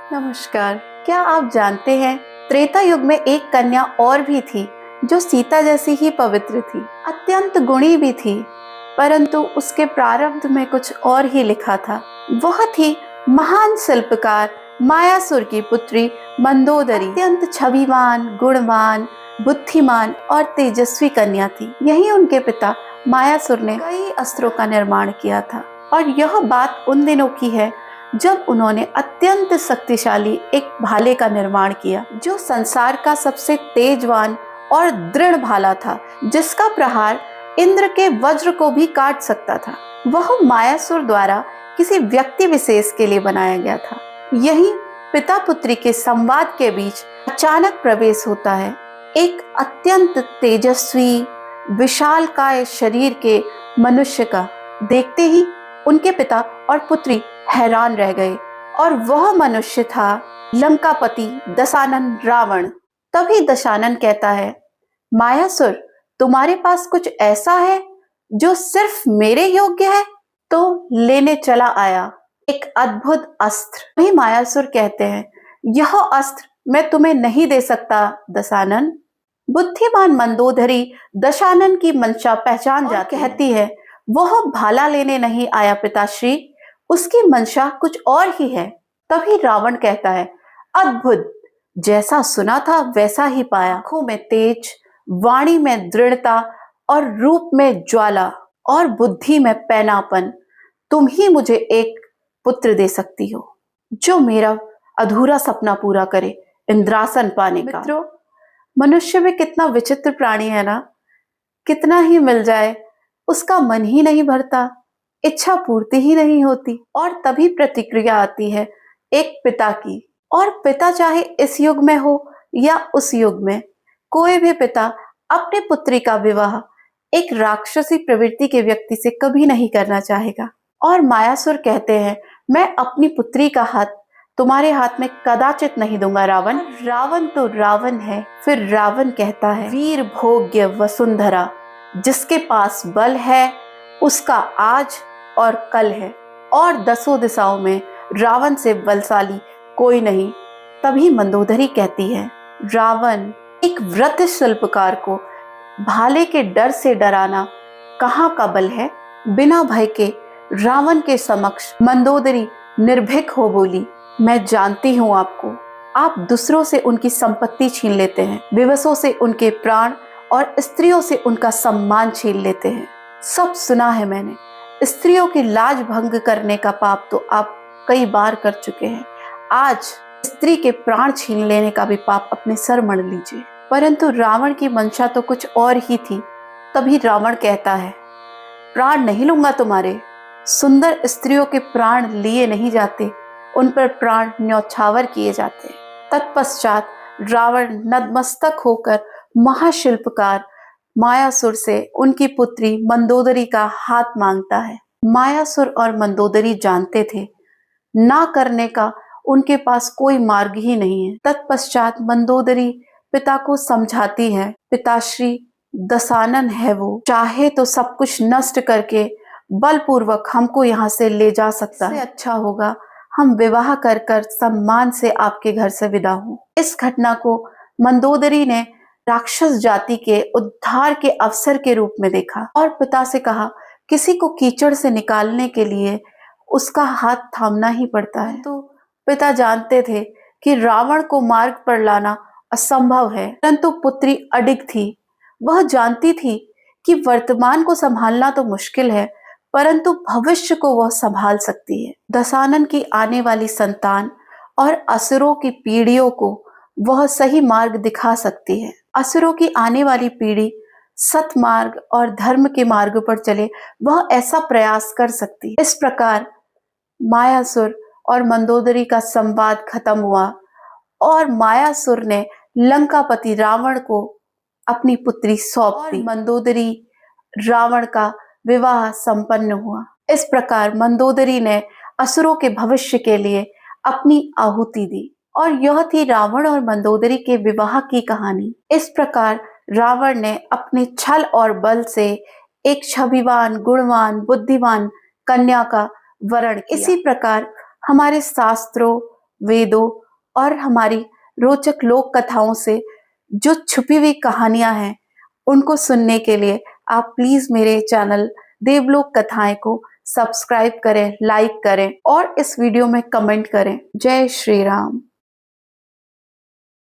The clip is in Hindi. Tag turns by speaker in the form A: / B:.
A: नमस्कार। क्या आप जानते हैं त्रेता युग में एक कन्या और भी थी जो सीता जैसी ही पवित्र थी, अत्यंत गुणी भी थी, परंतु उसके प्रारब्ध में कुछ और ही लिखा था। वह थी महान शिल्पकार मायासुर की पुत्री मंदोदरी। अत्यंत छविवान, गुणवान, बुद्धिमान और तेजस्वी कन्या थी। यही उनके पिता मायासुर ने कई अस्त्रों का निर्माण किया था और यह बात उन दिनों की है जब उन्होंने अत्यंत शक्तिशाली एक भाले का निर्माण किया जो संसार का सबसे तेजवान और दृढ़ भाला था, जिसका प्रहार इंद्र के वज्र को भी काट सकता था। वह मायासुर द्वारा किसी व्यक्ति विशेष के लिए बनाया गया था। यही पिता पुत्री के संवाद के बीच अचानक प्रवेश होता है एक अत्यंत तेजस्वी विशालकाय शरीर के मनुष्य का। देखते ही उनके पिता और पुत्री हैरान रह गए और वह मनुष्य था लंकापति दशानन रावण। तभी दशानन कहता है, मायासुर, तुम्हारे पास कुछ ऐसा है जो सिर्फ मेरे योग्य है, तो लेने चला आया एक अद्भुत अस्त्र। वही मायासुर कहते हैं, यह अस्त्र मैं तुम्हें नहीं दे सकता दशानन। बुद्धिमान मंदोदरी दशानन की मंशा पहचान जाती कहती है, वह भाला लेने नहीं आया पिताश्री, उसकी मंशा कुछ और ही है। तभी रावण कहता है, अद्भुत, जैसा सुना था वैसा ही पाया। आंखों में तेज, वाणी में दृढ़ता और रूप में ज्वाला और बुद्धि में पैनापन। तुम ही मुझे एक पुत्र दे सकती हो जो मेरा अधूरा सपना पूरा करे, इंद्रासन पाने का। मित्रों, मनुष्य में कितना विचित्र प्राणी है ना। कितना ही मिल जाए उसका मन ही नहीं भरता, इच्छा पूर्ति ही नहीं होती। और तभी प्रतिक्रिया आती है एक पिता की। और पिता चाहे इस युग में हो या उस युग में, कोई भी पिता अपने पुत्री का विवाह एक राक्षसी प्रवृत्ति के व्यक्ति से कभी नहीं करना चाहेगा। और मायासुर कहते हैं, मैं अपनी पुत्री का हाथ तुम्हारे हाथ में कदाचित नहीं दूंगा रावण। रावण तो रावण है। फिर रावण कहता है, वीर भोग्य वसुंधरा, जिसके पास बल है उसका आज और कल है, और दसों दिशाओं में रावण से बलशाली कोई नहीं। तभी मंदोदरी कहती है, रावण एक व्रत शिल्पकार को भाले के डर से डराना कहाँ का बल है। बिना भय के रावण के समक्ष मंदोदरी निर्भीक हो बोली, मैं जानती हूँ आपको। आप दूसरों से उनकी संपत्ति छीन लेते हैं, विवशों से उनके प्राण और स्त्रियों से उनका सम्मान छीन लेते हैं। सब सुना है मैंने। स्त्रियों की लाज भंग करने का पाप तो आप कई बार कर चुके हैं। आज स्त्री के प्राण छीन लेने का भी पाप अपने सर मढ़ लीजिए। परंतु रावण की मंशा तो कुछ और ही थी। तभी रावण कहता है, प्राण नहीं लूंगा तुम्हारे। सुंदर स्त्रियों के प्राण लिए नहीं जाते, उन पर प्राण न्यौछावर किए जाते। तत्पश्चात रावण नतमस्तक होकर महाशिल्पकार मायासुर से उनकी पुत्री मंदोदरी का हाथ मांगता है। मायासुर और मंदोदरी जानते थे ना करने का उनके पास कोई मार्ग ही नहीं है। तत्पश्चात मंदोदरी पिता को समझाती है, पिताश्री, दशानन है वो, चाहे तो सब कुछ नष्ट करके बलपूर्वक हमको यहाँ से ले जा सकता है। अच्छा होगा हम विवाह कर कर सम्मान से आपके घर से विदा हों। इस घटना को मंदोदरी ने राक्षस जाति के उद्धार के अवसर के रूप में देखा और पिता से कहा, किसी को कीचड़ से निकालने के लिए उसका हाथ थामना ही पड़ता है। तो पिता जानते थे कि रावण को मार्ग पर लाना असंभव है, परंतु पुत्री अडिग थी। वह जानती थी कि वर्तमान को संभालना तो मुश्किल है, परंतु भविष्य को वह संभाल सकती है। दशानन की आने वाली संतान और असुरों की पीढ़ियों को वह सही मार्ग दिखा सकती है। असुरों की आने वाली पीढ़ी सतमार्ग और धर्म के मार्ग पर चले, वह ऐसा प्रयास कर सकती है। इस प्रकार मायासुर और मंदोदरी का संवाद खत्म हुआ और मायासुर ने लंकापति रावण को अपनी पुत्री सौंप दी। मंदोदरी रावण का विवाह संपन्न हुआ। इस प्रकार मंदोदरी ने असुरों के भविष्य के लिए अपनी आहुति दी और यह थी रावण और मंदोदरी के विवाह की कहानी। इस प्रकार रावण ने अपने छल और बल से एक छविवान, गुणवान, बुद्धिमान कन्या का वरण किया। इसी प्रकार हमारे शास्त्रों वेदों और हमारी रोचक लोक कथाओं से जो छुपी हुई कहानियां हैं उनको सुनने के लिए आप प्लीज मेरे चैनल देवलोक कथाएं को सब्सक्राइब करें, लाइक करें और इस वीडियो में कमेंट करें। जय श्री राम।